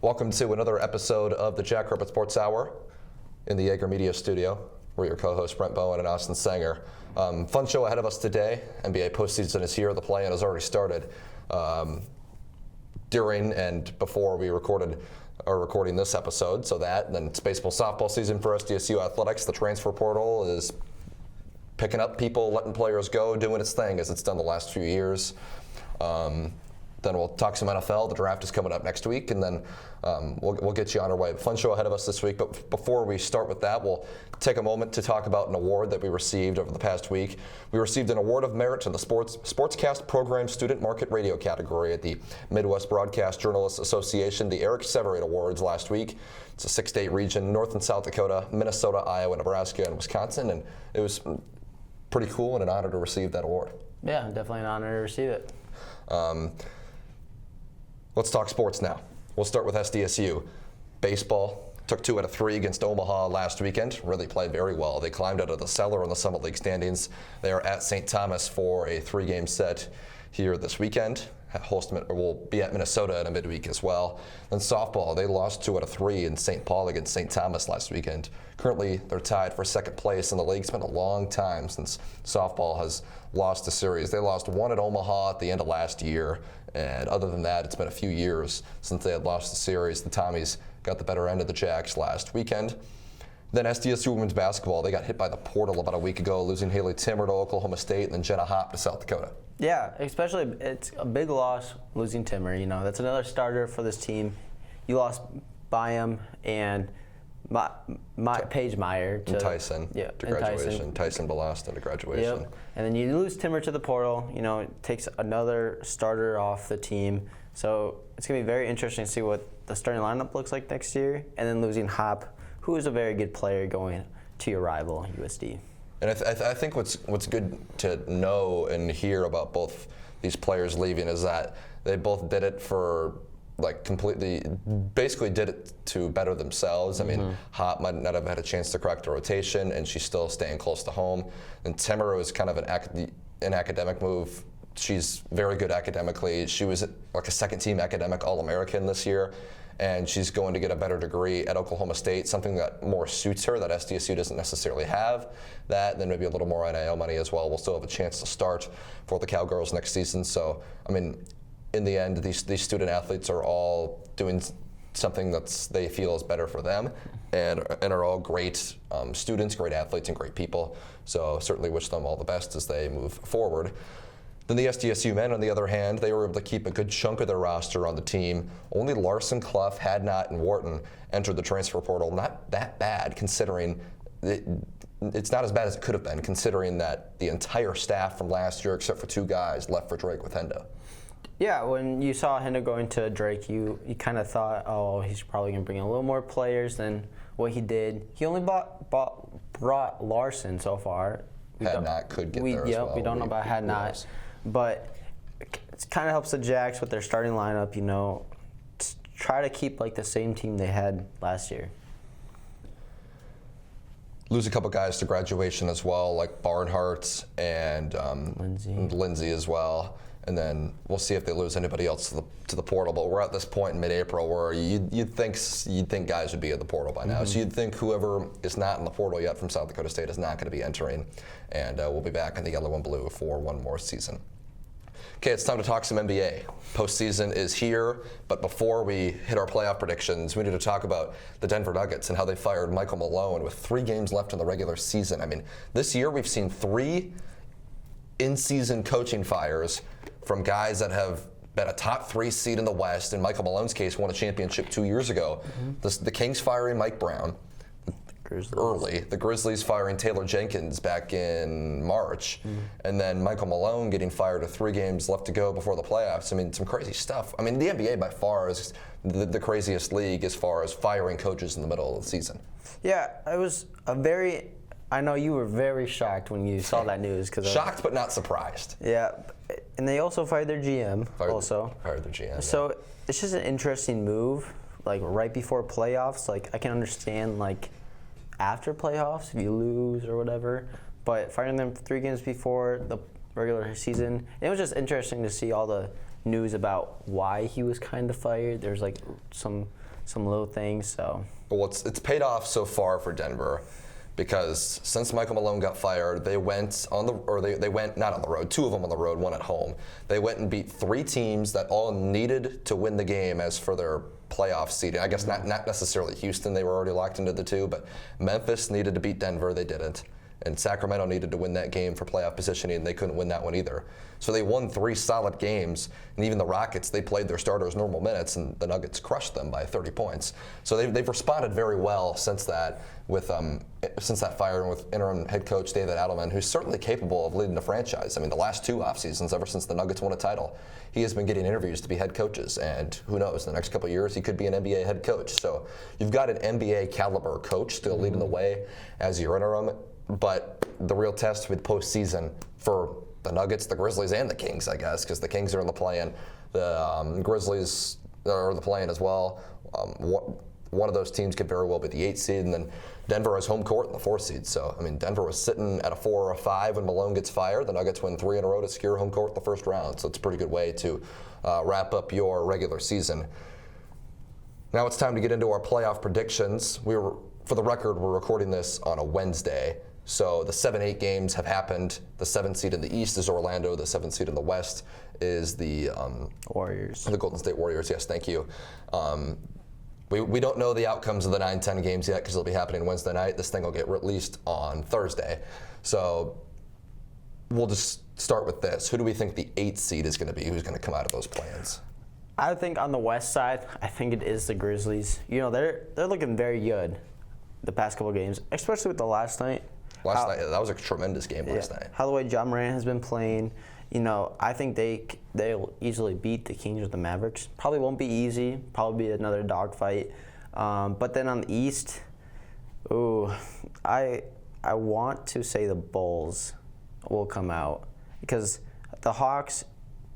Welcome to another episode of the Jackrabbit Sports Hour in the Jaeger Media Studio. We're your co-hosts Brent Bowen and Austin Sanger. Fun show ahead of us today. NBA postseason is here. The play-in has already started. During and before we are recording this episode, so that, and then it's baseball softball season for SDSU athletics. The transfer portal is picking up people, letting players go, doing its thing as it's done the last few years. Then we'll talk some NFL. The draft is coming up next week, and then we'll get you on our way. Fun show ahead of us this week, but before we start with that, we'll take a moment to talk about an award that we received over the past week. We received an award of merit in the Sportscast Program Student Market Radio category at the Midwest Broadcast Journalists Association, the Eric Severate Awards last week. It's a 6-state region, North and South Dakota, Minnesota, Iowa, Nebraska, and Wisconsin, and it was pretty cool and an honor to receive that award. Yeah, definitely an honor to receive it. Let's talk sports now. We'll start with SDSU. Baseball took 2 out of 3 against Omaha last weekend. Really played very well. They climbed out of the cellar in the Summit League standings. They are at St. Thomas for a 3-game set here this weekend. Will be at Minnesota in a midweek as well. Then softball, they lost 2 out of 3 in St. Paul against St. Thomas last weekend. Currently, they're tied for second place in the league. It's been a long time since softball has lost a series. They lost 1 at Omaha at the end of last year, and other than that, it's been a few years since they had lost the series. The Tommies got the better end of the Jacks last weekend. Then SDSU women's basketball, they got hit by the portal about a week ago, losing Haley Timmer to Oklahoma State and then Jenna Hopp to South Dakota. Yeah, especially it's a big loss losing Timmer. You know, that's another starter for this team. You lost Byam and Paige Meyer to Tyson to graduation. Tyson Belaston to graduation. Yep. And then you lose Timmer to the portal. You know, it takes another starter off the team. So it's going to be very interesting to see what the starting lineup looks like next year. And then losing Hopp, who is a very good player going to your rival, USD. And I think what's good to know and hear about both these players leaving is that they both did it for basically did it to better themselves. I mean, Hopp might not have had a chance to crack the rotation, and she's still staying close to home. And Timmer was kind of an academic move. She's very good academically. She was like a second-team academic All-American this year, and she's going to get a better degree at Oklahoma State, something that more suits her, that SDSU doesn't necessarily have. That, then maybe a little more NIL money as well. We'll still have a chance to start for the Cowgirls next season. So, I mean, in the end, these student athletes are all doing something they feel is better for them, and are all great students, great athletes, and great people. So certainly wish them all the best as they move forward. Then the SDSU men, on the other hand, they were able to keep a good chunk of their roster on the team. Only Larson, Clough, Hadnot, and Wharton entered the transfer portal. Not that bad, considering it's not as bad as it could have been, considering that the entire staff from last year, except for 2 guys, left for Drake with Hendo. Yeah, when you saw Hendo going to Drake, you kind of thought, oh, he's probably going to bring in a little more players than what he did. He only brought Larson so far. Hadnot could get there as well. We don't know about Hadnot. But it kind of helps the Jacks with their starting lineup, you know, try to keep like the same team they had last year. Lose a couple guys to graduation as well, like Barnhart and Lindsay as well. And then we'll see if they lose anybody else to the portal. But we're at this point in mid-April where you'd think guys would be in the portal by now. So you'd think whoever is not in the portal yet from South Dakota State is not going to be entering. And we'll be back in the yellow and blue for one more season. Okay, it's time to talk some NBA. Postseason is here, but before we hit our playoff predictions, we need to talk about the Denver Nuggets and how they fired Michael Malone with 3 games left in the regular season. I mean, this year we've seen 3 in-season coaching fires from guys that have been a top 3 seed in the West. In Michael Malone's case, won a championship 2 years ago. The Kings firing Mike Brown early. The Grizzlies firing Taylor Jenkins back in March. And then Michael Malone getting fired with 3 games left to go before the playoffs. I mean, some crazy stuff. I mean, the NBA by far is the craziest league as far as firing coaches in the middle of the season. Yeah, it was I know you were very shocked when you saw that news. Shocked but not surprised. Yeah, and they also fired their GM. Fired their GM. So it's just an interesting move, like right before playoffs. Like I can understand like after playoffs if you lose or whatever, but firing them 3 games before the regular season, it was just interesting to see all the news about why he was kind of fired. There's like some some little things. So. Well, it's paid off so far for Denver, because since Michael Malone got fired, they went they went not on the road, 2 of them on the road, 1 at home. They went and beat 3 teams that all needed to win the game as for their playoff seeding. I guess not necessarily Houston, they were already locked into the 2, but Memphis needed to beat Denver, they didn't. And Sacramento needed to win that game for playoff positioning, and they couldn't win that one either. So they won 3 solid games, and even the Rockets, they played their starters normal minutes, and the Nuggets crushed them by 30 points. So they've responded very well since that, since that firing with interim head coach David Adelman, who's certainly capable of leading the franchise. I mean, the last 2 off seasons, ever since the Nuggets won a title, he has been getting interviews to be head coaches, and who knows, in the next couple of years, he could be an NBA head coach. So you've got an NBA caliber coach still leading the way as your interim. But the real test with postseason for the Nuggets, the Grizzlies, and the Kings, I guess, because the Kings are in the play-in. The Grizzlies are in the play-in as well. One of those teams could very well be the 8th seed, and then Denver has home court in the 4th seed. So, I mean, Denver was sitting at a 4 or a 5 when Malone gets fired. The Nuggets win 3 in a row to secure home court in the first round. So it's a pretty good way to wrap up your regular season. Now it's time to get into our playoff predictions. For the record, we're recording this on a Wednesday. So the 7-8 games have happened. The 7th seed in the East is Orlando. The 7th seed in the West is the Warriors. The Golden State Warriors, yes, thank you. We don't know the outcomes of the 9-10 games yet because they'll be happening Wednesday night. This thing will get released on Thursday. So we'll just start with this. Who do we think the 8th seed is going to be? Who's going to come out of those plans? I think on the West side, I think it is the Grizzlies. You know, they're looking very good the past couple of games, especially with the last night. Last night, that was a tremendous game last night. How the way Ja Morant has been playing, you know, I think they'll easily beat the Kings or the Mavericks. Probably won't be easy. Probably be another dogfight. But then on the East, I want to say the Bulls will come out because the Hawks,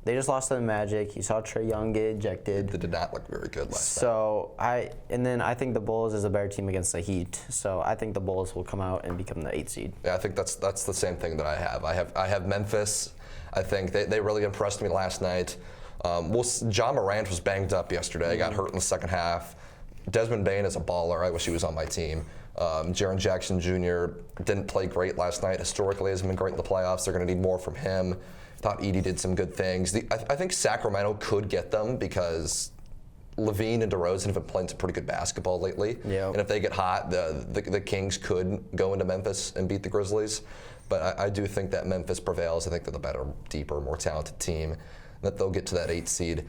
they just lost to the Magic. You saw Trae Young get ejected. They did not look very good last night. I think the Bulls is a better team against the Heat. So I think the Bulls will come out and become the 8th seed. Yeah, I think that's the same thing that I have. I have Memphis. I think they really impressed me last night. Ja Morant was banged up yesterday. Got hurt in the second half. Desmond Bane is a baller. I wish he was on my team. Jaren Jackson Jr. didn't play great last night. Historically, hasn't been great in the playoffs. They're going to need more from him. Thought Edey did some good things. I think Sacramento could get them because Levine and DeRozan have been playing some pretty good basketball lately. Yep. And if they get hot, the Kings could go into Memphis and beat the Grizzlies. But I do think that Memphis prevails. I think they're the better, deeper, more talented team. That they'll get to that 8th seed.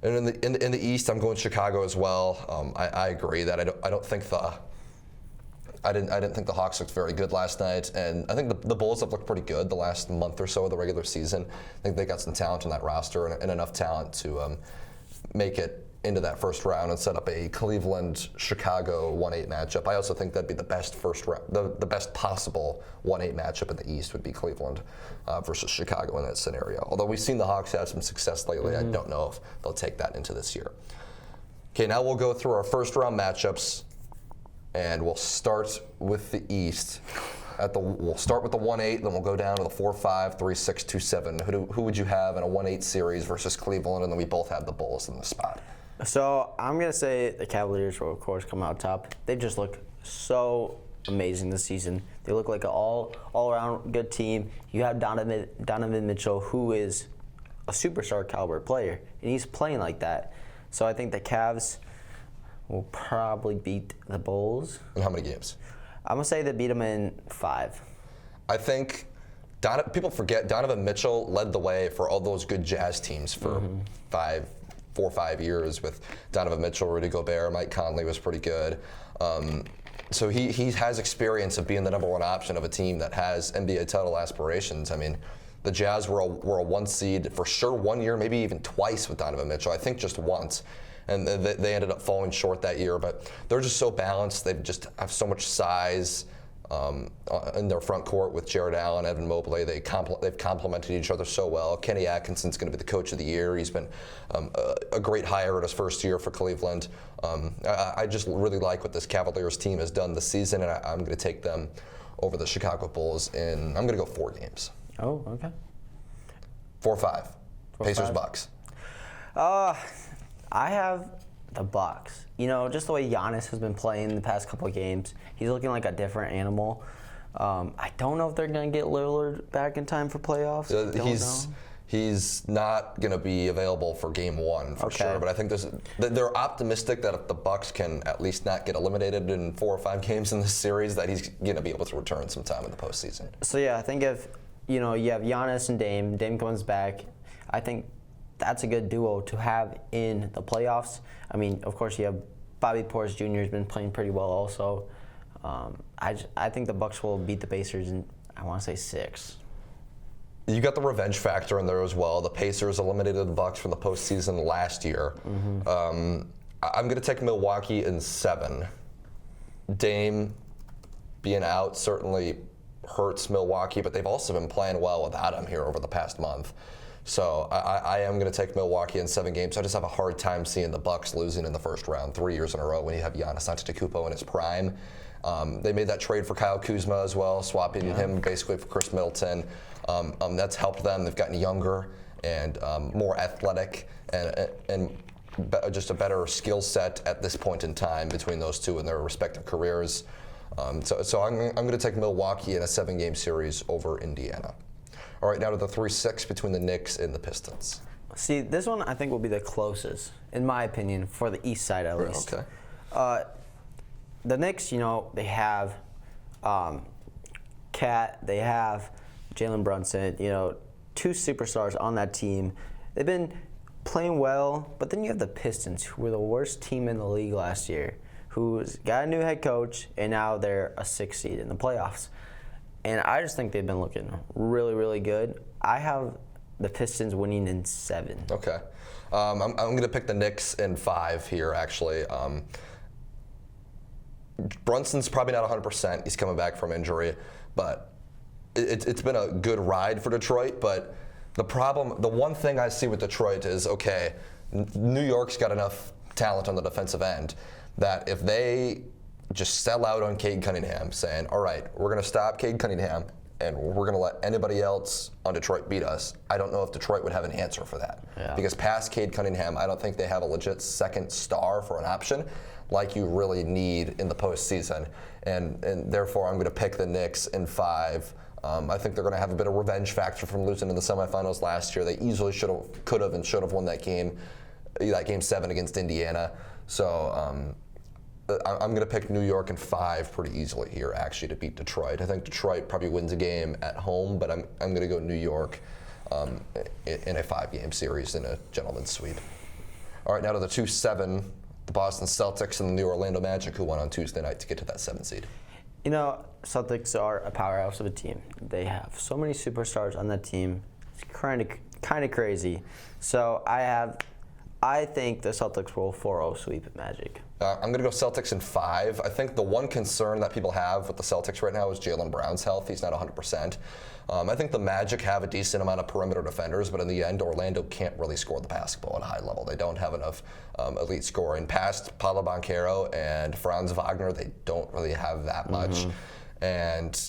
And in the East, I'm going Chicago as well. I agree that I don't think I didn't think the Hawks looked very good last night, and I think the Bulls have looked pretty good the last month or so of the regular season. I think they got some talent on that roster and enough talent to make it into that first round and set up a Cleveland-Chicago 1-8 matchup. I also think that'd be the best first round, the best possible 1-8 matchup in the East would be Cleveland versus Chicago in that scenario. Although we've seen the Hawks have some success lately, I don't know if they'll take that into this year. Okay, now we'll go through our first round matchups. And we'll start with the East. We'll start with the 1-8, then we'll go down to the 4-5, 3-6, 2-7. Who would you have in a 1-8 series versus Cleveland? And then we both have the Bulls in the spot. So I'm going to say the Cavaliers will, of course, come out top. They just look so amazing this season. They look like an all-around good team. You have Donovan Mitchell, who is a superstar caliber player, and he's playing like that. So I think the Cavs will probably beat the Bulls. In how many games? I'm going to say they beat them in 5. I think people forget Donovan Mitchell led the way for all those good Jazz teams for 4 or 5 years with Donovan Mitchell, Rudy Gobert, Mike Conley was pretty good. So he has experience of being the number 1 option of a team that has NBA title aspirations. I mean, the Jazz were a 1 seed for sure 1 year, maybe even twice with Donovan Mitchell. I think just once. And they ended up falling short that year, but they're just so balanced. They just have so much size in their front court with Jared Allen, Evan Mobley. They've complemented each other so well. Kenny Atkinson's going to be the coach of the year. He's been a great hire in his first year for Cleveland. I just really like what this Cavaliers team has done this season, and I'm going to take them over the Chicago Bulls I'm going to go 4 games. Oh, okay. 4-5. Pacers, Bucks. I have the Bucks. Just the way Giannis has been playing the past couple of games, he's looking like a different animal. I don't know if they're going to get Lillard back in time for playoffs. He's not going to be available for Game 1 for sure, but I think they're optimistic that if the Bucks can at least not get eliminated in 4 or 5 games in this series, that he's going to be able to return sometime in the postseason. So yeah, I think if you have Giannis and Dame comes back, I think that's a good duo to have in the playoffs. I mean, of course, you have Bobby Portis Jr. has been playing pretty well also. I think the Bucks will beat the Pacers in, I want to say 6. You got the revenge factor in there as well. The Pacers eliminated the Bucks from the postseason last year. I'm going to take Milwaukee in 7. Dame being out certainly hurts Milwaukee, but they've also been playing well without him here over the past month. So I am going to take Milwaukee in 7 games. I just have a hard time seeing the Bucks losing in the first round 3 years in a row when you have Giannis Antetokounmpo in his prime. They made that trade for Kyle Kuzma as well, swapping him basically for Chris Middleton. That's helped them. They've gotten younger and more athletic and just a better skill set at this point in time between those two in their respective careers. So I'm going to take Milwaukee in a 7-game series over Indiana. All right, now to the 3-6 between the Knicks and the Pistons. See, this one I think will be the closest, in my opinion, for the East side at least. Okay. The Knicks, they have Cat, they have Jalen Brunson, 2 superstars on that team. They've been playing well, but then you have the Pistons, who were the worst team in the league last year, who's got a new head coach, and now they're a 6th seed in the playoffs. And I just think they've been looking really, really good. I have the Pistons winning in 7. Okay. I'm going to pick the Knicks in 5 here, actually. Brunson's probably not 100%. He's coming back from injury. But it's been a good ride for Detroit. But the one thing I see with Detroit is, okay, New York's got enough talent on the defensive end that if they just sell out on Cade Cunningham, saying, all right, we're going to stop Cade Cunningham and we're going to let anybody else on Detroit beat us, I don't know if Detroit would have an answer for that. Yeah. Because past Cade Cunningham, I don't think they have a legit second star for an option like you really need in the postseason. And therefore, I'm going to pick the Knicks in 5. I think they're going to have a bit of revenge factor from losing in the semifinals last year. They easily could have and should have won that game 7 against Indiana. So I'm going to pick New York in 5 pretty easily here, actually, to beat Detroit. I think Detroit probably wins a game at home, but I'm going to go New York in a 5-game series in a gentleman's sweep. All right, now to the 2-7, the Boston Celtics and the New Orlando Magic, who won on Tuesday night to get to that 7th seed. Celtics are a powerhouse of a team. They have so many superstars on that team. It's kind of crazy. So I think the Celtics will 4-0 sweep Magic. I'm going to go Celtics in 5. I think the one concern that people have with the Celtics right now is Jaylen Brown's health. He's not 100%. I think the Magic have a decent amount of perimeter defenders, but in the end, Orlando can't really score the basketball at a high level. They don't have enough elite scoring. Past Paolo Banchero and Franz Wagner, they don't really have that much. And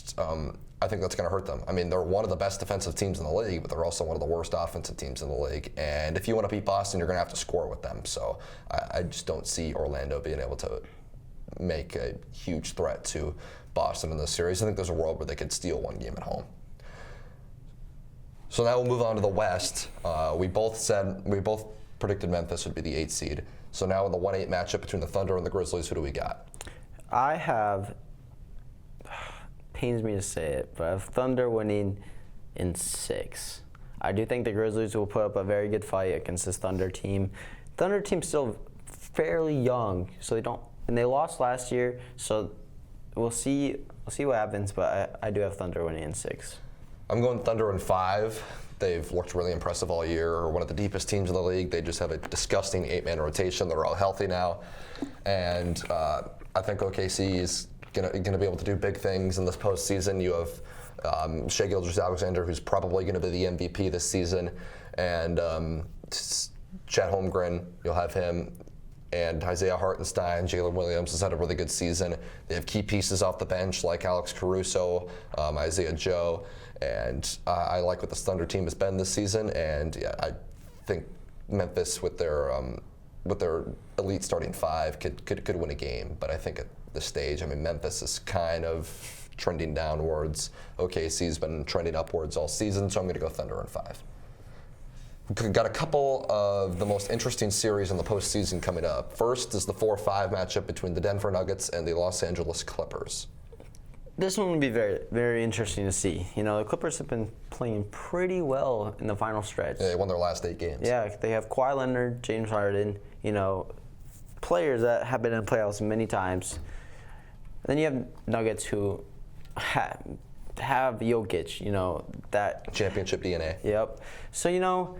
I think that's going to hurt them. I mean, they're one of the best defensive teams in the league, but they're also one of the worst offensive teams in the league. And if you want to beat Boston, you're going to have to score with them. So I just don't see Orlando being able to make a huge threat to Boston in this series. I think there's a world where they could steal one game at home. So now we'll move on to the West. We both predicted Memphis would be the 8th seed. So now in the 1-8 matchup between the Thunder and the Grizzlies, who do we got? I have, pains me to say it, but I have Thunder winning in 6. I do think the Grizzlies will put up a very good fight against this Thunder team. Thunder team's still fairly young, so they lost last year, so we'll see what happens, but I do have Thunder winning in 6. I'm going Thunder in 5. They've looked really impressive all year. One of the deepest teams in the league. They just have a disgusting 8-man rotation. They're all healthy now. And I think OKC is going to be able to do big things in this postseason. You have Shai Gilgeous-Alexander, who's probably going to be the MVP this season. And Chet Holmgren, you'll have him. And Isaiah Hartenstein, Jalen Williams has had a really good season. They have key pieces off the bench like Alex Caruso, Isaiah Joe. And I like what the Thunder team has been this season, and yeah, I think Memphis with their with their elite starting five could win a game. But I think at this stage, I mean, Memphis is kind of trending downwards. OKC's been trending upwards all season, so I'm going to go Thunder in 5. Got a couple of the most interesting series in the postseason coming up. First is the 4-5 matchup between the Denver Nuggets and the Los Angeles Clippers. This one would be very, very interesting to see. You know, the Clippers have been playing pretty well in the final stretch. Yeah, they won their last 8 games. Yeah, they have Kawhi Leonard, James Harden, you know, players that have been in playoffs many times. Then you have Nuggets who have Jokic, you know, that championship DNA. Yep. So, you know,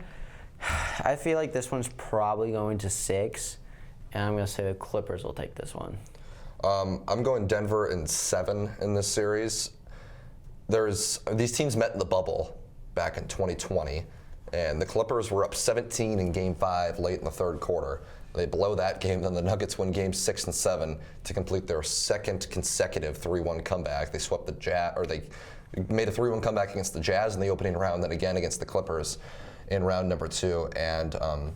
I feel like this one's probably going to 6, and I'm going to say the Clippers will take this one. I'm going Denver in 7 in this series. These teams met in the bubble back in 2020, and the Clippers were up 17 in Game 5 late in the third quarter. They blow that game, then the Nuggets win Games 6 and 7 to complete their second consecutive 3-1 comeback. They swept the Jazz, or they made a 3-1 comeback against the Jazz in the opening round, then again against the Clippers in round number 2. And I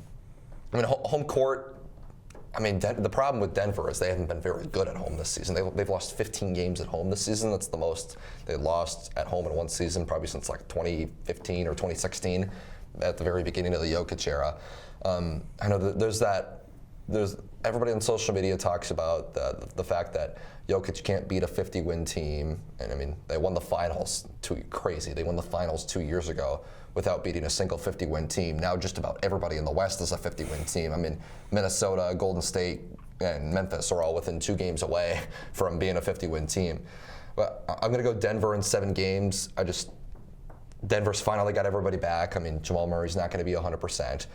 mean, home court. I mean, the problem with Denver is they haven't been very good at home this season. They've lost 15 games at home this season. That's the most they lost at home in one season, probably since like 2015 or 2016, at the very beginning of the Jokic era. I know that there's everybody on social media talks about the fact that Jokic can't beat a 50-win team, and I mean they won the finals. They won the finals 2 years ago without beating a single 50-win team. Now just about everybody in the West is a 50-win team. I mean, Minnesota, Golden State, and Memphis are all within 2 games away from being a 50-win team. But I'm going to go Denver in 7 games. Denver's finally got everybody back. I mean, Jamal Murray's not going to be 100%.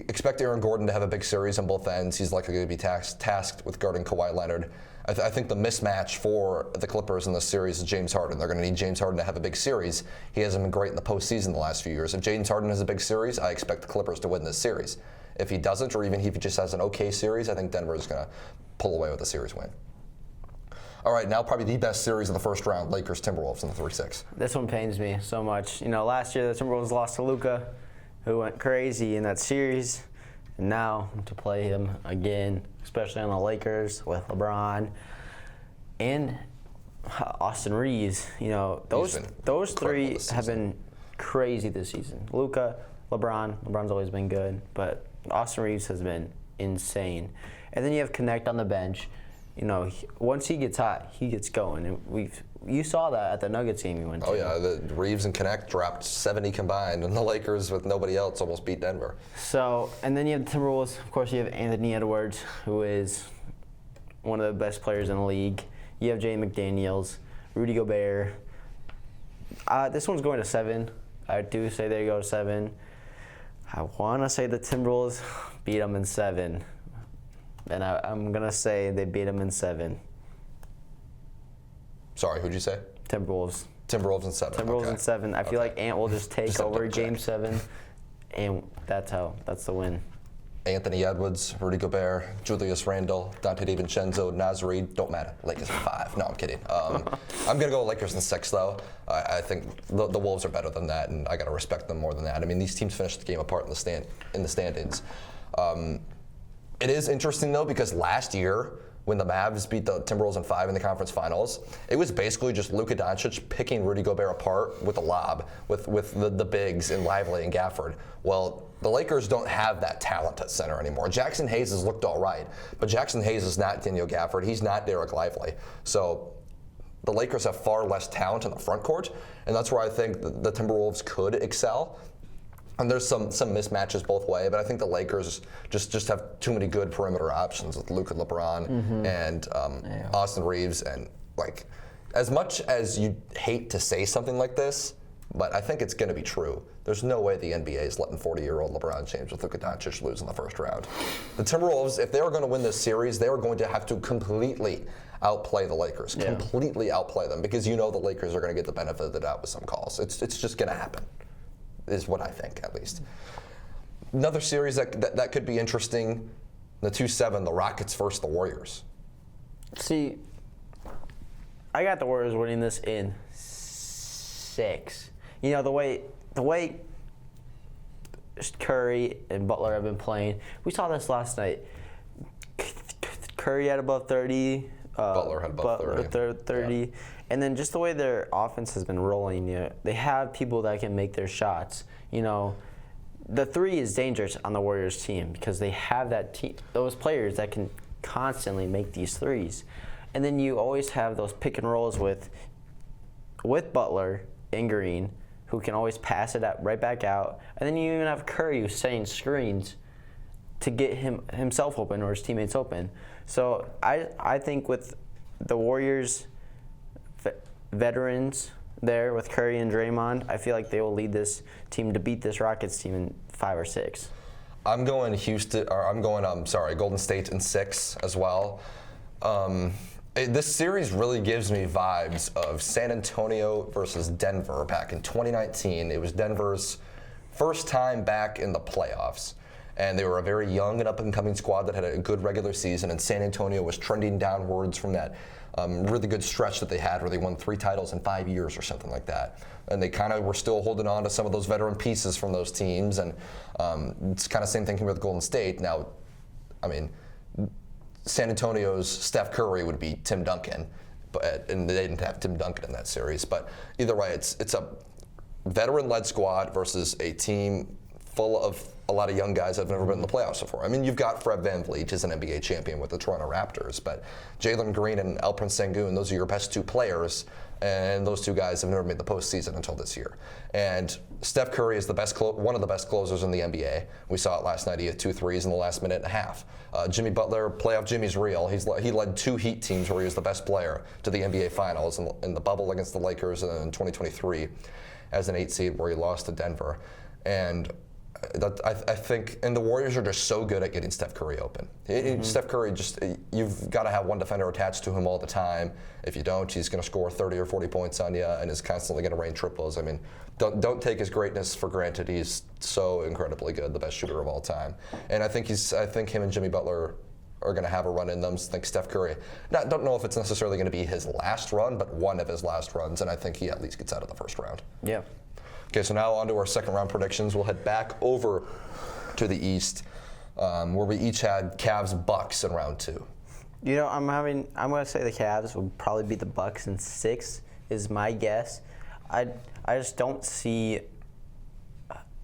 Expect Aaron Gordon to have a big series on both ends. He's likely going to be tasked with guarding Kawhi Leonard. I think the mismatch for the Clippers in this series is James Harden. They're going to need James Harden to have a big series. He hasn't been great in the postseason the last few years. If James Harden has a big series, I expect the Clippers to win this series. If he doesn't, or even if he just has an okay series, I think Denver is going to pull away with a series win. All right, now probably the best series of the first round, Lakers-Timberwolves in the 3-6. This one pains me so much. You know, last year the Timberwolves lost to Luka, who went crazy in that series. And now to play him again, especially on the Lakers with LeBron and Austin Reeves. You know, those 3 have been crazy this season. Luka, LeBron's always been good, but Austin Reeves has been insane. And then you have Connect on the bench. You know, once he gets hot, he gets going. And you saw that at the Nuggets game you went to. Oh yeah, the Reeves and Connect dropped 70 combined, and the Lakers with nobody else almost beat Denver. So, and then you have the Timberwolves. Of course, you have Anthony Edwards, who is one of the best players in the league. You have Jay McDaniels, Rudy Gobert. This one's going to 7. I do say they go to 7. I want to say the Timberwolves beat them in 7. And I'm going to say they beat them in 7. Sorry, who'd you say? Timberwolves. Timberwolves in 7. Timberwolves in 7. I feel like Ant will just take over Game 7, and that's the win. Anthony Edwards, Rudy Gobert, Julius Randle, Dante DiVincenzo, Naz Reid, don't matter. Lakers in 5. No, I'm kidding. I'm going to go Lakers in 6, though. I think the Wolves are better than that, and I got to respect them more than that. I mean, these teams finished the game apart in the standings. It is interesting, though, because last year, when the Mavs beat the Timberwolves in 5 in the conference finals, it was basically just Luka Doncic picking Rudy Gobert apart with a lob, with the bigs in Lively and Gafford. Well, the Lakers don't have that talent at center anymore. Jackson Hayes has looked all right, but Jackson Hayes is not Daniel Gafford. He's not Derek Lively. So the Lakers have far less talent in the front court, and that's where I think the Timberwolves could excel. And there's some mismatches both ways, but I think the Lakers just have too many good perimeter options with Luka, LeBron, and Austin Reeves. And like, as much as you hate to say something like this, but I think it's going to be true. There's no way the NBA is letting 40-year-old LeBron James with Luka Doncic lose in the first round. The Timberwolves, if they are going to win this series, they are going to have to completely outplay the Lakers, completely outplay them, because you know the Lakers are going to get the benefit of the doubt with some calls. It's just going to happen, is what I think, at least. Another series that could be interesting, the 2-7, the Rockets versus the Warriors. See, I got the Warriors winning this in 6. You know, the way Curry and Butler have been playing. We saw this last night. Curry had above 30. Butler had above 30. Yeah. And then just the way their offense has been rolling, they have people that can make their shots. The three is dangerous on the Warriors team because they have those players that can constantly make these threes. And then you always have those pick and rolls with Butler and Green, who can always pass it right back out. And then you even have Curry who's setting screens to get himself open or his teammates open. So I think with the Warriors veterans there with Curry and Draymond, I feel like they will lead this team to beat this Rockets team in 5 or 6. I'm going Golden State in 6 as well. This series really gives me vibes of San Antonio versus Denver back in 2019. It was Denver's first time back in the playoffs. And they were a very young and up-and-coming squad that had a good regular season, and San Antonio was trending downwards from that really good stretch that they had where they won 3 titles in 5 years or something like that. And they kind of were still holding on to some of those veteran pieces from those teams, and it's kind of same thing here with Golden State. Now, I mean, San Antonio's Steph Curry would be Tim Duncan, and they didn't have Tim Duncan in that series. But either way, it's a veteran-led squad versus a team full of a lot of young guys that have never been in the playoffs before. I mean, you've got Fred VanVleet, who's an NBA champion with the Toronto Raptors, but Jalen Green and Alperen Sengun, those are your best 2 players, and those 2 guys have never made the postseason until this year. And Steph Curry is one of the best closers in the NBA. We saw it last night. He had 2 threes in the last minute and a half. Jimmy Butler, playoff Jimmy's real. He led 2 Heat teams where he was the best player to the NBA Finals in the bubble against the Lakers and in 2023 as an 8 seed where he lost to Denver. And I think, and the Warriors are just so good at getting Steph Curry open. Steph Curry, you've got to have one defender attached to him all the time. If you don't, he's going to score 30 or 40 points on you and is constantly going to rain triples. I mean, don't take his greatness for granted. He's so incredibly good, the best shooter of all time. And I think him and Jimmy Butler are going to have a run in them. I think Steph Curry, don't know if it's necessarily going to be his last run, but one of his last runs, and I think he at least gets out of the first round. Yeah. Okay, so now on to our second round predictions. We'll head back over to the East, where we each had Cavs-Bucks in round 2. I'm going to say the Cavs will probably beat the Bucks in 6 is my guess. I just don't see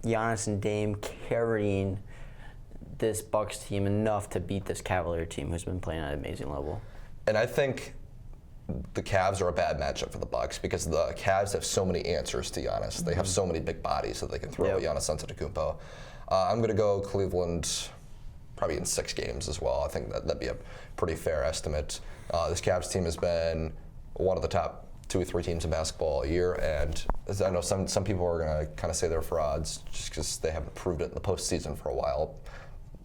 Giannis and Dame carrying this Bucks team enough to beat this Cavalier team who's been playing at an amazing level. And I think the Cavs are a bad matchup for the Bucks because the Cavs have so many answers to Giannis. They have so many big bodies that they can throw at Giannis Antetokounmpo. I'm going to go Cleveland probably in 6 games as well. I think that'd be a pretty fair estimate. This Cavs team has been one of the top 2 or 3 teams in basketball all year, and I know some people are going to kind of say they're frauds just because they haven't proved it in the postseason for a while,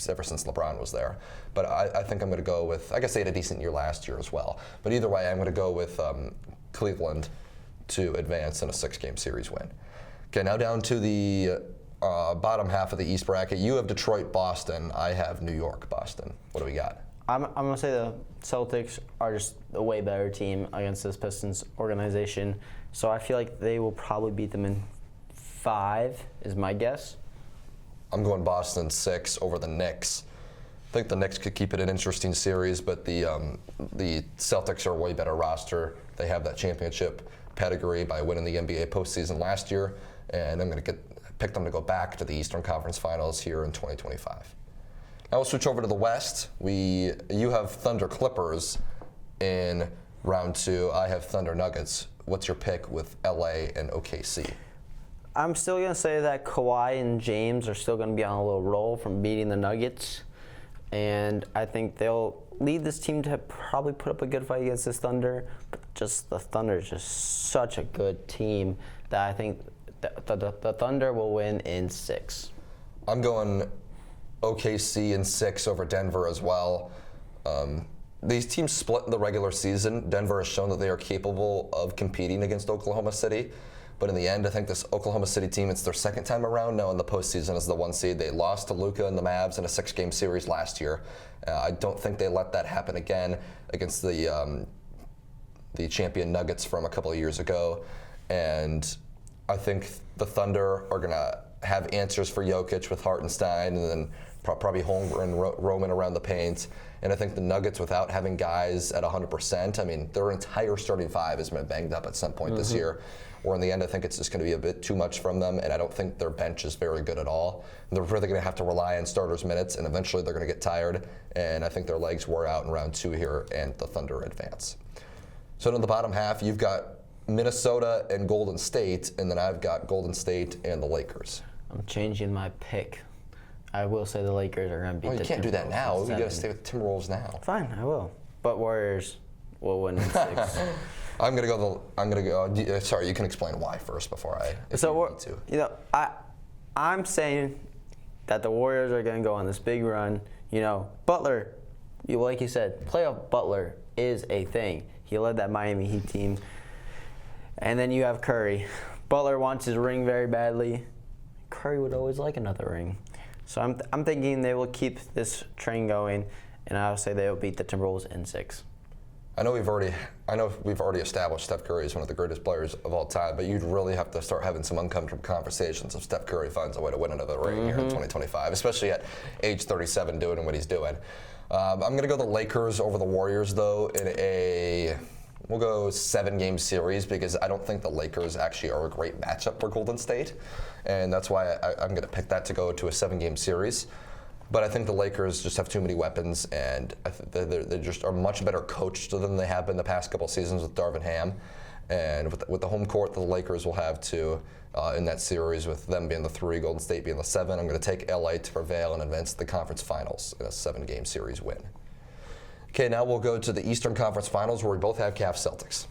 ever since LeBron was there. But I think I'm going to go with, I guess they had a decent year last year as well. But either way, I'm going to go with Cleveland to advance in a 6-game series win. Okay, now down to the bottom half of the East bracket. You have Detroit, Boston. I have New York, Boston. What do we got? I'm going to say the Celtics are just a way better team against this Pistons organization. So I feel like they will probably beat them in 5 is my guess. I'm going Boston 6 over the Knicks. I think the Knicks could keep it an interesting series, but the Celtics are a way better roster. They have that championship pedigree by winning the NBA postseason last year, and I'm going to pick them to go back to the Eastern Conference Finals here in 2025. Now we'll switch over to the West. You have Thunder Clippers in round 2. I have Thunder Nuggets. What's your pick with LA and OKC? I'm still going to say that Kawhi and James are still going to be on a little roll from beating the Nuggets. And I think they'll lead this team to probably put up a good fight against this Thunder. But just the Thunder is just such a good team that I think the Thunder will win in 6. I'm going OKC in 6 over Denver as well. These teams split in the regular season. Denver has shown that they are capable of competing against Oklahoma City. But in the end, I think this Oklahoma City team, it's their second time around now in the postseason as the 1 seed. They lost to Luka and the Mavs in a 6-game series last year. I don't think they let that happen again against the champion Nuggets from a couple of years ago. And I think the Thunder are going to have answers for Jokic with Hartenstein, and then probably Holmgren roaming around the paint. And I think the Nuggets, without having guys at 100%, I mean, their entire starting five has been banged up at some point this year. Where in the end, I think it's just going to be a bit too much from them, and I don't think their bench is very good at all. And they're really going to have to rely on starters' minutes, and eventually they're going to get tired. And I think their legs wore out in round 2 here, and the Thunder advance. So in the bottom half, you've got Minnesota and Golden State, and then I've got Golden State and the Lakers. I'm changing my pick. I will say the Lakers are going to beat the Timberwolves. You can't do that now. You got to stay with the Timberwolves now. Fine, I will. But Warriors will win in 6. I'm gonna go. Sorry, you can explain why first before I. I'm saying that the Warriors are gonna go on this big run. Butler, like you said, playoff Butler is a thing. He led that Miami Heat team, and then you have Curry. Butler wants his ring very badly. Curry would always like another ring, so I'm thinking they will keep this train going, and I'll say they will beat the Timberwolves in 6. I know we've already established Steph Curry is one of the greatest players of all time, but you'd really have to start having some uncomfortable conversations if Steph Curry finds a way to win another ring here in 2025, especially at age 37 doing what he's doing. I'm going to go the Lakers over the Warriors, though, we'll go 7-game series because I don't think the Lakers actually are a great matchup for Golden State, and that's why I'm going to pick that to go to a 7-game series. But I think the Lakers just have too many weapons, and they just are much better coached than they have been the past couple seasons with Darvin Ham. And with the home court that the Lakers will have to in that series, with them being the 3, Golden State being the 7, I'm going to take LA to prevail and advance to the conference finals in a 7-game series win. Okay, now we'll go to the Eastern Conference Finals where we both have Cavs Celtics.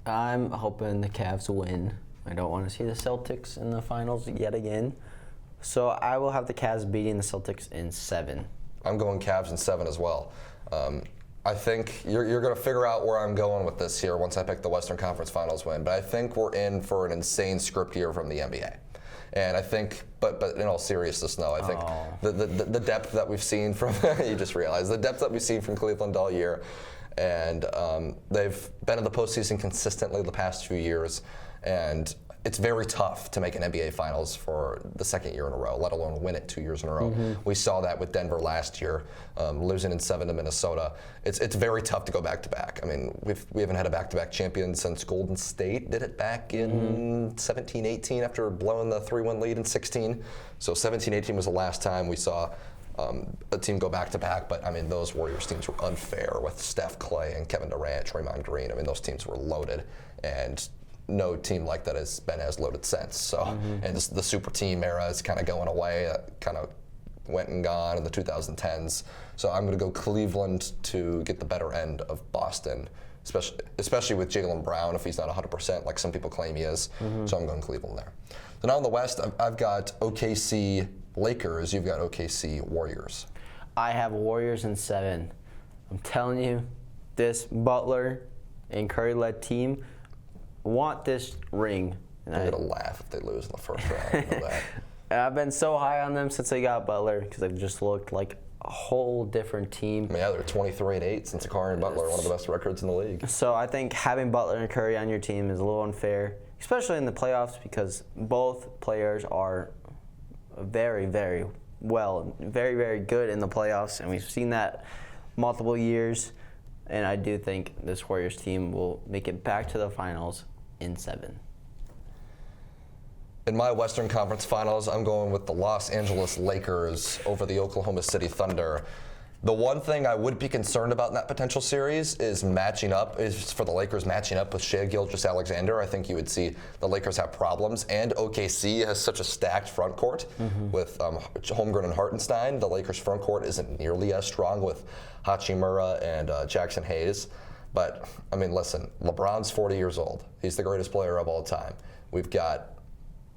I'm hoping the Cavs win. I don't want to see the Celtics in the finals yet again. So I will have the Cavs beating the Celtics in 7. I'm going Cavs in 7 as well. I think you're going to figure out where I'm going with this here once I pick the Western Conference Finals win. But I think we're in for an insane script here from the NBA. And I think, but in all seriousness, no, I think the depth that we've seen from, you just realized, the depth that we've seen from Cleveland all year. And they've been in the postseason consistently the past few years. And it's very tough to make an NBA Finals for the second year in a row, let alone win it 2 years in a row. We saw that with Denver last year, losing in 7 to Minnesota. It's very tough to go back-to-back. I mean, we haven't had a back-to-back champion since Golden State did it back in 17-18 after blowing the 3-1 lead in 16. So 17-18 was the last time we saw a team go back-to-back, but I mean, those Warriors teams were unfair with Steph, Clay, and Kevin Durant, Draymond Green. I mean, those teams were loaded, and no team like that has been as loaded since. So, and the super team era is kind of going away. Kind of went and gone in the 2010s. So I'm going to go Cleveland to get the better end of Boston, especially with Jaylen Brown if he's not 100% like some people claim he is. So I'm going Cleveland there. So now in the West, I've got OKC Lakers. You've got OKC Warriors. I have Warriors in 7. I'm telling you, this Butler and Curry-led team want this ring. And I'm going to laugh if they lose in the first round. You know that. I've been so high on them since they got Butler because they've just looked like a whole different team. I mean, yeah, they're 23-8 since acquiring Butler, one of the best records in the league. So I think having Butler and Curry on your team is a little unfair, especially in the playoffs because both players are very, very well, very, very good in the playoffs, and we've seen that multiple years. And I do think this Warriors team will make it back to the finals in 7. In my Western Conference Finals, I'm going with the Los Angeles Lakers over the Oklahoma City Thunder. The one thing I would be concerned about in that potential series is for the Lakers matching up with Shai Gilgeous-Alexander. I think you would see the Lakers have problems, and OKC has such a stacked front court with Holmgren and Hartenstein. The Lakers front court isn't nearly as strong with Hachimura and Jackson Hayes. But, I mean, listen, LeBron's 40 years old. He's the greatest player of all time.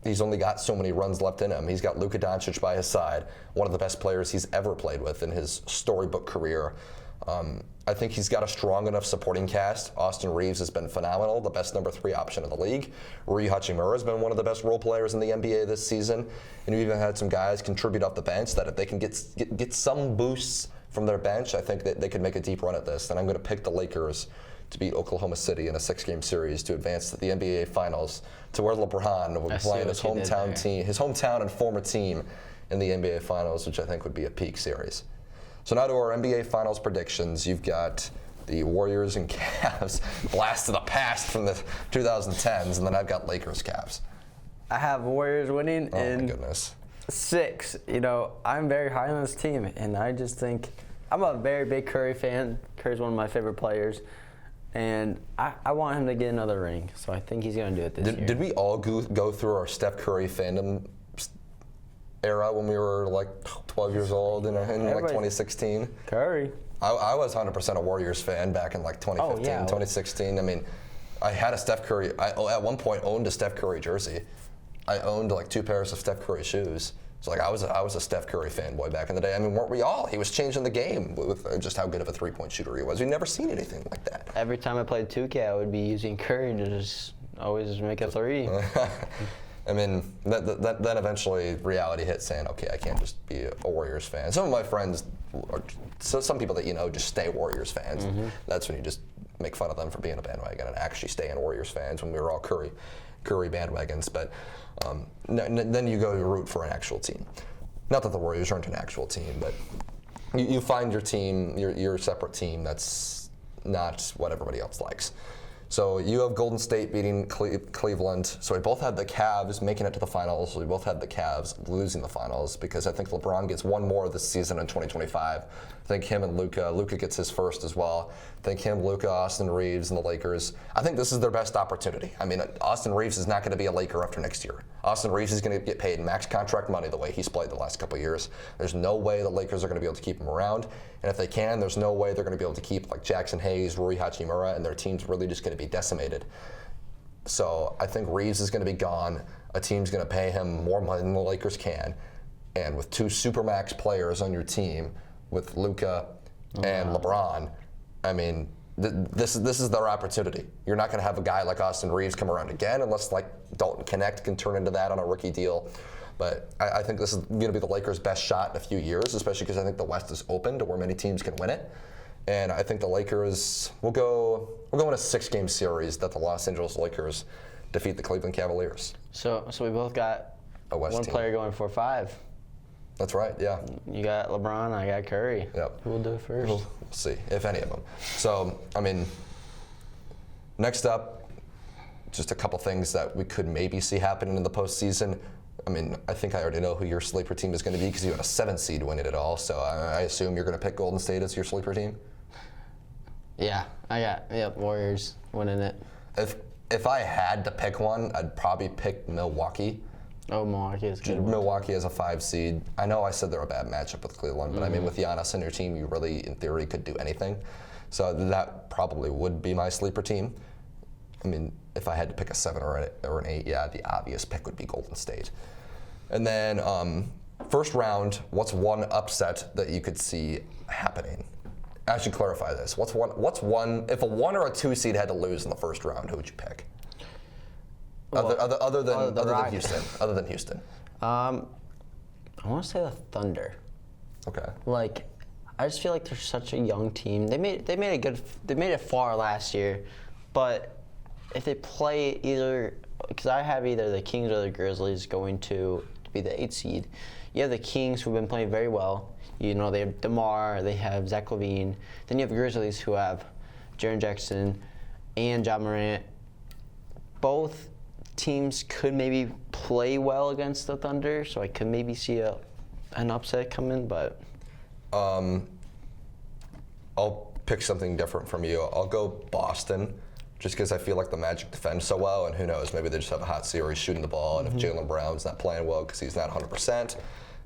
He's only got so many runs left in him. He's got Luka Doncic by his side, one of the best players he's ever played with in his storybook career. I think he's got a strong enough supporting cast. Austin Reeves has been phenomenal, the best number 3 option in the league. Rui Hachimura has been one of the best role players in the NBA this season. And we've even had some guys contribute off the bench that if they can get some boosts from their bench, I think that they could make a deep run at this. And I'm going to pick the Lakers to beat Oklahoma City in a 6-game series to advance to the NBA Finals, to where LeBron will be playing his hometown and former team in the NBA Finals, which I think would be a peak series. So now to our NBA Finals predictions. You've got the Warriors and Cavs, blast of the past from the 2010s, and then I've got Lakers Cavs. I have Warriors winning Oh my goodness. 6. You know, I'm very high on this team, and I just think I'm a very big Curry fan. Curry's one of my favorite players, and I want him to get another ring, so I think he's going to do it this year. Did we all go through our Steph Curry fandom era when we were like 12 years old in like 2016? Curry. I was 100% a Warriors fan back in like 2015, 2016. I mean, I had a Steph Curry. I at one point owned a Steph Curry jersey. I owned like 2 pairs of Steph Curry shoes. So like I was a Steph Curry fanboy back in the day. I mean, weren't we all? He was changing the game with just how good of a 3-point shooter he was. We'd never seen anything like that. Every time I played 2K, I would be using Curry to just always make a 3. I mean, then eventually reality hit, saying, okay, I can't just be a Warriors fan. Some of my friends, some people that you know, just stay Warriors fans. Mm-hmm. That's when you just make fun of them for being a bandwagon and actually staying Warriors fans when we were all Curry bandwagons. But then you go to root for an actual team. Not that the Warriors aren't an actual team, but you find your team, your separate team that's not what everybody else likes. So you have Golden State beating Cleveland. So we both had the Cavs making it to the finals. We both had the Cavs losing the finals because I think LeBron gets one more this season in 2025. I think him and Luka gets his first as well. I think him, Luka, Austin Reeves, and the Lakers. I think this is their best opportunity. I mean, Austin Reeves is not going to be a Laker after next year. Austin Reeves is going to get paid max contract money the way he's played the last couple of years. There's no way the Lakers are going to be able to keep him around. And if they can, there's no way they're going to be able to keep like Jackson Hayes, Rui Hachimura, and their team's really just going to be decimated. So I think Reeves is going to be gone. A team's going to pay him more money than the Lakers can. And with 2 supermax players on your team, with Luka and LeBron, I mean, this is their opportunity. You're not going to have a guy like Austin Reeves come around again unless like Dalton Connect can turn into that on a rookie deal. But I think this is going to be the Lakers' best shot in a few years, especially because I think the West is open to where many teams can win it. And I think the Lakers will go in a 6-game series that the Los Angeles Lakers defeat the Cleveland Cavaliers. So we both got one player going for 5. That's right, yeah. You got LeBron, I got Curry. Yep. Who will do it first? We'll see, if any of them. So, I mean, next up, just a couple things that we could maybe see happening in the postseason. I mean, I think I already know who your sleeper team is going to be because you had a 7 seed winning it all. So I assume you're going to pick Golden State as your sleeper team? Yeah, I got Warriors winning it. If I had to pick one, I'd probably pick Milwaukee. Oh, Milwaukee is good. Milwaukee as a 5 seed. I know I said they're a bad matchup with Cleveland, but I mean, with Giannis on your team, you really, in theory, could do anything. So that probably would be my sleeper team. I mean, if I had to pick a 7 or an 8, yeah, the obvious pick would be Golden State. And then first round, what's one upset that you could see happening? I should clarify this. What's one? If a 1 or a 2 seed had to lose in the first round, who would you pick? Other than Houston. I want to say the Thunder. Okay. Like, I just feel like they're such a young team. They made it far last year, but if they play either, because I have either the Kings or the Grizzlies going to be the 8 seed. You have the Kings who've been playing very well. You know, they have DeMar, they have Zach LaVine. Then you have Grizzlies who have Jaren Jackson and Ja Morant. Both teams could maybe play well against the Thunder, so I could maybe see an upset coming, but... I'll pick something different from you. I'll go Boston, just because I feel like the Magic defend so well, and who knows, maybe they just have a hot series shooting the ball, and if Jaylen Brown's not playing well because he's not 100%,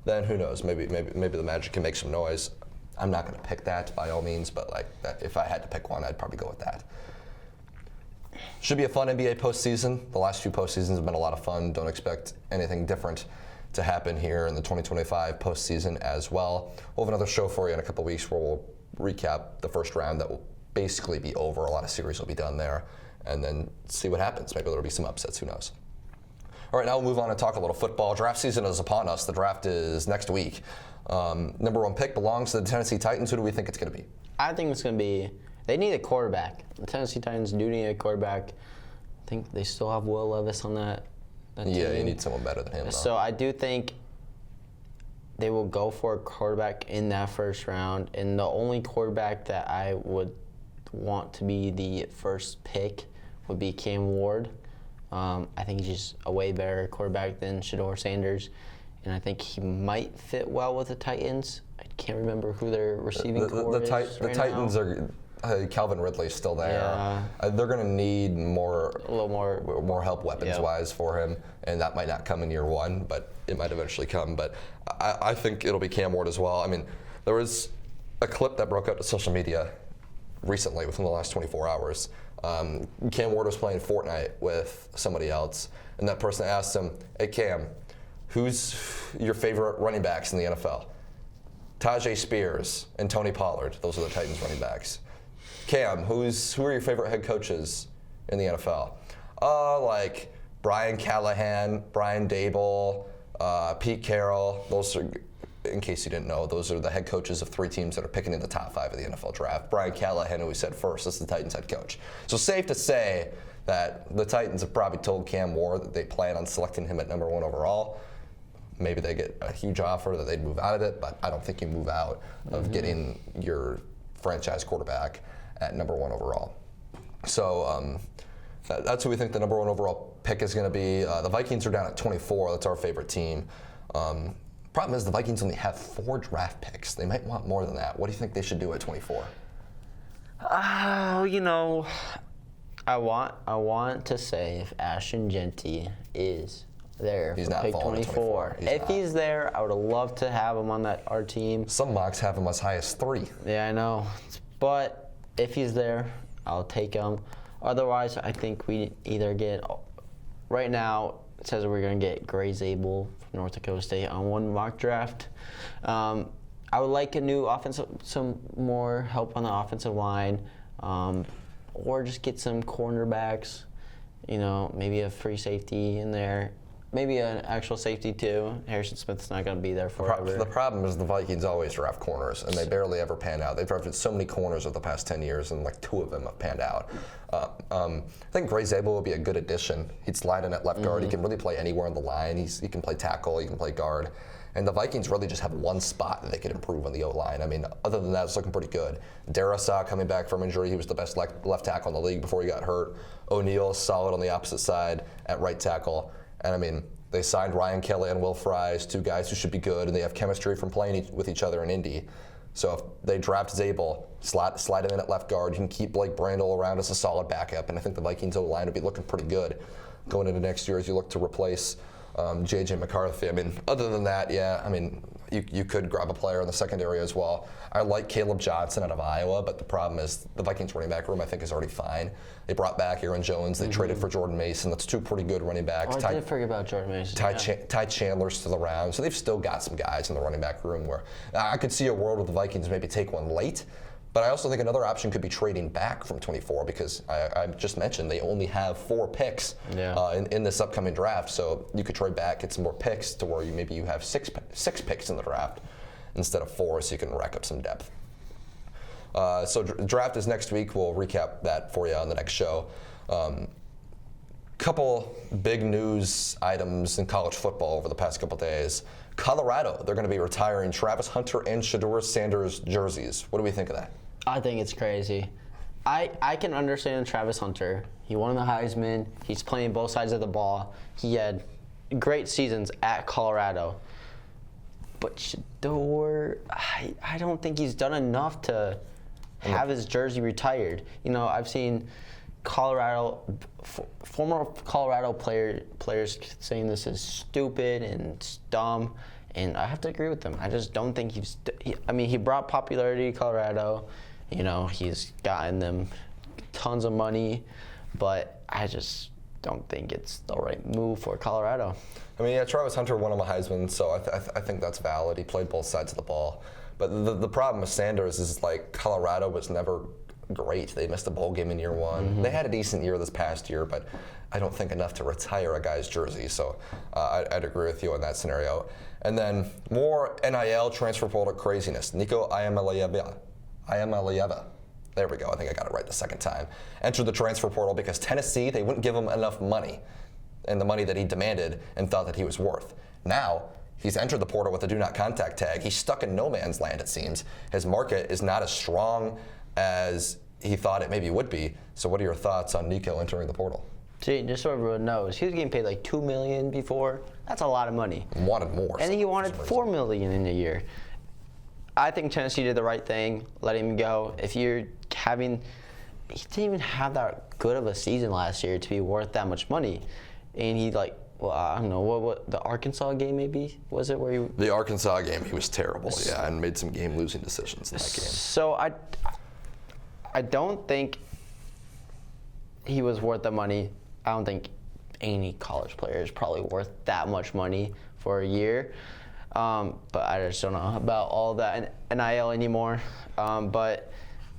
then who knows, maybe the Magic can make some noise. I'm not going to pick that by all means, but like if I had to pick one, I'd probably go with that. Should be a fun NBA postseason. The last few postseasons have been a lot of fun. Don't expect anything different to happen here in the 2025 postseason as well. We'll have another show for you in a couple weeks where we'll recap the first round that will basically be over. A lot of series will be done there, and then see what happens. Maybe there'll be some upsets. Who knows? All right, now we'll move on and talk a little football. Draft season is upon us. The draft is next week. Number 1 pick belongs to the Tennessee Titans. Who do we think it's going to be? I think it's going to be They need a quarterback. The Tennessee Titans do need a quarterback. I think they still have Will Levis on that team. Yeah, you need someone better than him, though. So I do think they will go for a quarterback in that first round. And the only quarterback that I would want to be the first pick would be Cam Ward. I think he's just a way better quarterback than Shedeur Sanders. And I think he might fit well with the Titans. I can't remember who their receiving core is The Titans now. are Calvin Ridley's still there. Yeah. They're going to need A little more help weapons-wise for him, and that might not come in year one, but it might eventually come. But I think it'll be Cam Ward as well. I mean, there was a clip that broke out to social media recently, within the last 24 hours. Cam Ward was playing Fortnite with somebody else, and that person asked him, "Hey Cam, who's your favorite running backs in the NFL?" Tajay Spears and Tony Pollard. Those are the Titans running backs. Cam, who are your favorite head coaches in the NFL? Like Brian Callahan, Brian Dable, Pete Carroll. Those are, in case you didn't know, those are the head coaches of 3 teams that are picking in the top 5 of the NFL draft. Brian Callahan, who we said first, is the Titans head coach. So safe to say that the Titans have probably told Cam Ward that they plan on selecting him at number 1 overall. Maybe they get a huge offer that they'd move out of it, but I don't think you move out of getting your franchise quarterback at number 1 overall. So that's who we think the number 1 overall pick is going to be. The Vikings are down at 24. That's our favorite team. Problem is the Vikings only have 4 draft picks. They might want more than that. What do you think they should do at 24? I want to say if Ashton Genty is there He's for not pick falling to 24. 24. If he's there, I would love to have him on our team. Some mocks have him as high as 3. Yeah, I know. But if he's there, I'll take him. Otherwise, I think we either get, right now, it says we're going to get Gray Zabel from North Dakota State on one mock draft. I would like some more help on the offensive line, or just get some cornerbacks, maybe a free safety in there. Maybe an actual safety too. Harrison Smith's not going to be there forever. The problem is the Vikings always draft corners, and they barely ever pan out. They've drafted so many corners over the past 10 years, and like 2 of them have panned out. I think Gray Zabel will be a good addition. He'd slide in at left guard. He can really play anywhere on the line. He can play tackle. He can play guard. And the Vikings really just have one spot that they could improve on the O-line. I mean, other than that, it's looking pretty good. Darrisaw coming back from injury. He was the best left tackle in the league before he got hurt. O'Neal solid on the opposite side at right tackle. And I mean, they signed Ryan Kelly and Will Fries, 2 guys who should be good, and they have chemistry from playing with each other in Indy. So if they draft Zabel, slide him in at left guard, you can keep Blake Brandel around as a solid backup, and I think the Vikings O-line will be looking pretty good going into next year as you look to replace J.J. McCarthy. I mean, other than that, yeah, I mean, you could grab a player in the secondary as well. I like Caleb Johnson out of Iowa, but the problem is the Vikings running back room, I think, is already fine. They brought back Aaron Jones. They traded for Jordan Mason. That's 2 pretty good running backs. I did forget about Jordan Mason. Ty Chandler's still around. So they've still got some guys in the running back room where I could see a world where the Vikings maybe take one late. But I also think another option could be trading back from 24 because I just mentioned they only have 4 picks in this upcoming draft. So you could trade back, get some more picks to where you have 6 picks in the draft instead of 4, so you can rack up some depth. So draft is next week. We'll recap that for you on the next show. Couple big news items in college football over the past couple days. Colorado, they're going to be retiring Travis Hunter and Shedeur Sanders jerseys. What do we think of that? I think it's crazy. I can understand Travis Hunter. He won the Heisman. He's playing both sides of the ball. He had great seasons at Colorado. But Shedeur, I don't think he's done enough to have his jersey retired. I've seen former Colorado players saying this is stupid and dumb, and I have to agree with them. I just don't think he brought popularity to Colorado. He's gotten them tons of money, but I just don't think it's the right move for Colorado. I mean, yeah, Travis Hunter won him a Heisman, so I think that's valid. He played both sides of the ball. But the problem with Sanders is, like, Colorado was never great. They missed a bowl game in year 1. They had a decent year this past year, but I don't think enough to retire a guy's jersey. So I'd agree with you in that scenario. And then more NIL transfer portal craziness. Nico Iamaleava, there we go. I think I got it right the second time. Entered the transfer portal because Tennessee, they wouldn't give him enough money, and the money that he demanded and thought that he was worth. Now, he's entered the portal with a do not contact tag. He's stuck in no man's land, it seems. His market is not as strong as he thought it maybe would be. So what are your thoughts on Nico entering the portal? See, just so everyone knows, he was getting paid like $2 million before. That's a lot of money. Wanted more. And he wanted $4 million in a year. I think Tennessee did the right thing, letting him go. If you're having, he didn't even have that good of a season last year to be worth that much money, and he I don't know what the Arkansas game maybe was it where he. The Arkansas game, he was terrible, and made some game-losing decisions in that game. So I don't think he was worth the money. I don't think any college player is probably worth that much money for a year. But I just don't know about all that NIL anymore. But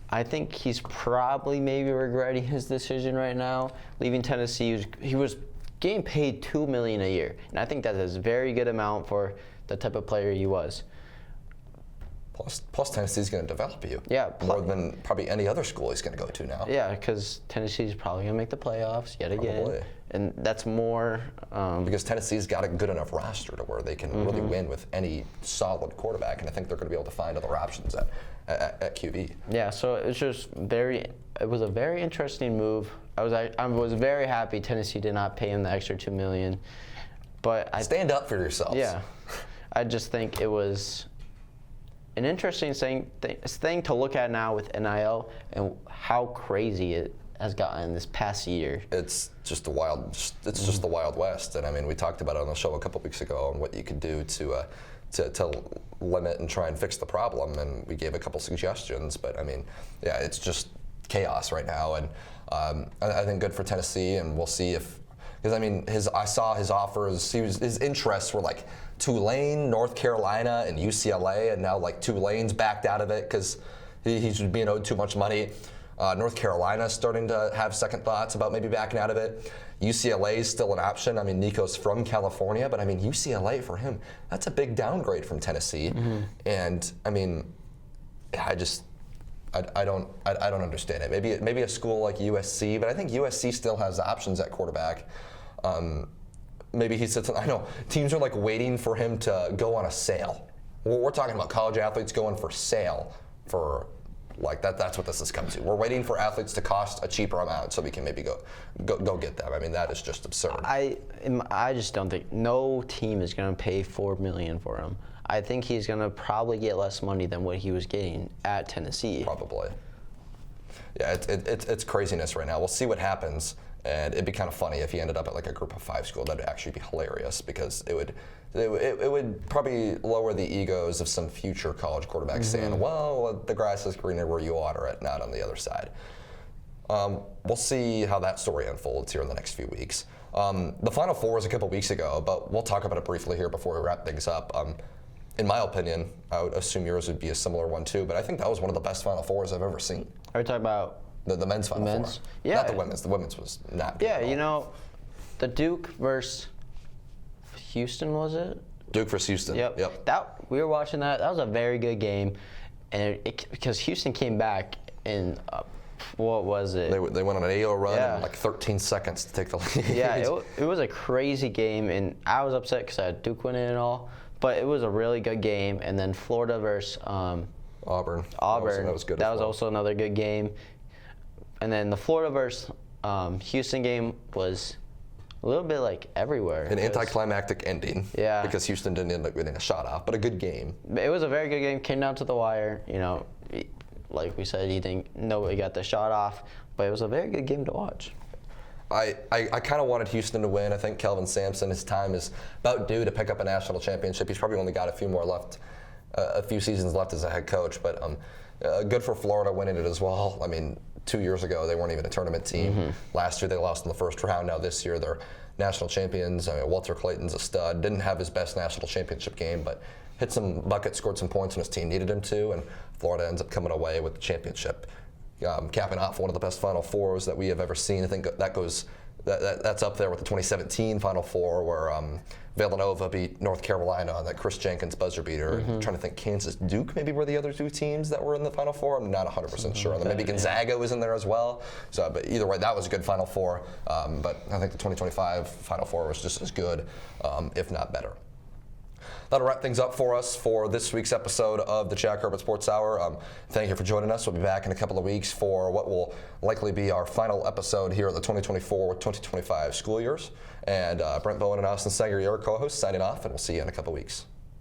I think he's probably maybe regretting his decision right now. Leaving Tennessee, he was getting paid $2 million a year. And I think that is a very good amount for the type of player he was. Plus Tennessee's going to develop you. Yeah. More than probably any other school he's going to go to now. Yeah, because Tennessee's probably going to make the playoffs yet again. Probably. And that's more. Because Tennessee's got a good enough roster to where they can really win with any solid quarterback. And I think they're going to be able to find other options at QB. Yeah, so it's just it was a very interesting move. I was very happy Tennessee did not pay him the extra $2 million. But Stand up for yourselves. Yeah. I just think it was an interesting thing to look at now with NIL and how crazy it has gotten this past year. It's just the wild. It's just the Wild West, and I mean, we talked about it on the show a couple weeks ago on what you could do to limit and try and fix the problem, and we gave a couple suggestions. But I mean, yeah, it's just chaos right now, and I think good for Tennessee, and we'll see if. Because I mean, I saw his offers. His interests were like Tulane, North Carolina, and UCLA, and now like Tulane's backed out of it because he's being owed too much money. North Carolina's starting to have second thoughts about maybe backing out of it. UCLA is still an option. I mean, Nico's from California, but I mean, UCLA for him, that's a big downgrade from Tennessee. And I mean, I don't understand it. Maybe a school like USC, but I think USC still has options at quarterback. Maybe he sits. I know teams are like waiting for him to go on a sale. We're talking about college athletes going for sale for like that. That's what this has come to. We're waiting for athletes to cost a cheaper amount so we can maybe go get them. I mean, that is just absurd. I just don't think no team is going to pay $4 million for him. I think he's going to probably get less money than what he was getting at Tennessee. Probably. Yeah, it's craziness right now. We'll see what happens, and it'd be kind of funny if he ended up at like a Group of 5 school. That'd actually be hilarious because it would probably lower the egos of some future college quarterbacks saying, "Well, the grass is greener where you water it, not on the other side." We'll see how that story unfolds here in the next few weeks. The Final Four was a couple weeks ago, but we'll talk about it briefly here before we wrap things up. In my opinion, I would assume yours would be a similar one too, but I think that was one of the best Final Fours I've ever seen. Are we talking about the men's Final Four? Yeah. Not the women's. The women's was not good. Yeah, you know, the Duke versus Houston, was it? Duke versus Houston. Yep. We were watching that. That was a very good game, and because Houston came back and what was it? They went on an 8-0 run in like 13 seconds to take the lead. Yeah, it was a crazy game, and I was upset because I had Duke winning and all. But it was a really good game, and then Florida versus Auburn. That was good. That was also another good game, and then the Florida versus Houston game was a little bit like everywhere. An anticlimactic ending. Yeah. Because Houston didn't end up getting a shot off, but a good game. It was a very good game. Came down to the wire. You know, like we said, nobody got the shot off, but it was a very good game to watch. I kind of wanted Houston to win. I think Kelvin Sampson, his time is about due to pick up a national championship. He's probably only got a few seasons left as a head coach, but good for Florida winning it as well. I mean, 2 years ago, they weren't even a tournament team. Last year, they lost in the first round. Now this year, they're national champions. I mean, Walter Clayton's a stud. Didn't have his best national championship game, but hit some buckets, scored some points when his team needed him to, and Florida ends up coming away with the championship. Capping off one of the best Final Fours that we have ever seen. I think that goes that's up there with the 2017 Final Four where Villanova beat North Carolina on that Chris Jenkins buzzer beater. I'm trying to think, Kansas, Duke maybe were the other two teams that were in the Final Four. I'm not 100% sure. And then maybe Gonzaga was in there as well. So, but either way, that was a good Final Four. But I think the 2025 Final Four was just as good, if not better. That'll wrap things up for us for this week's episode of the Jackrabbit Sports Hour. Thank you for joining us. We'll be back in a couple of weeks for what will likely be our final episode here of the 2024-2025 school years. And Brent Bowen and Austin Sanger, your co-hosts, signing off, and we'll see you in a couple of weeks.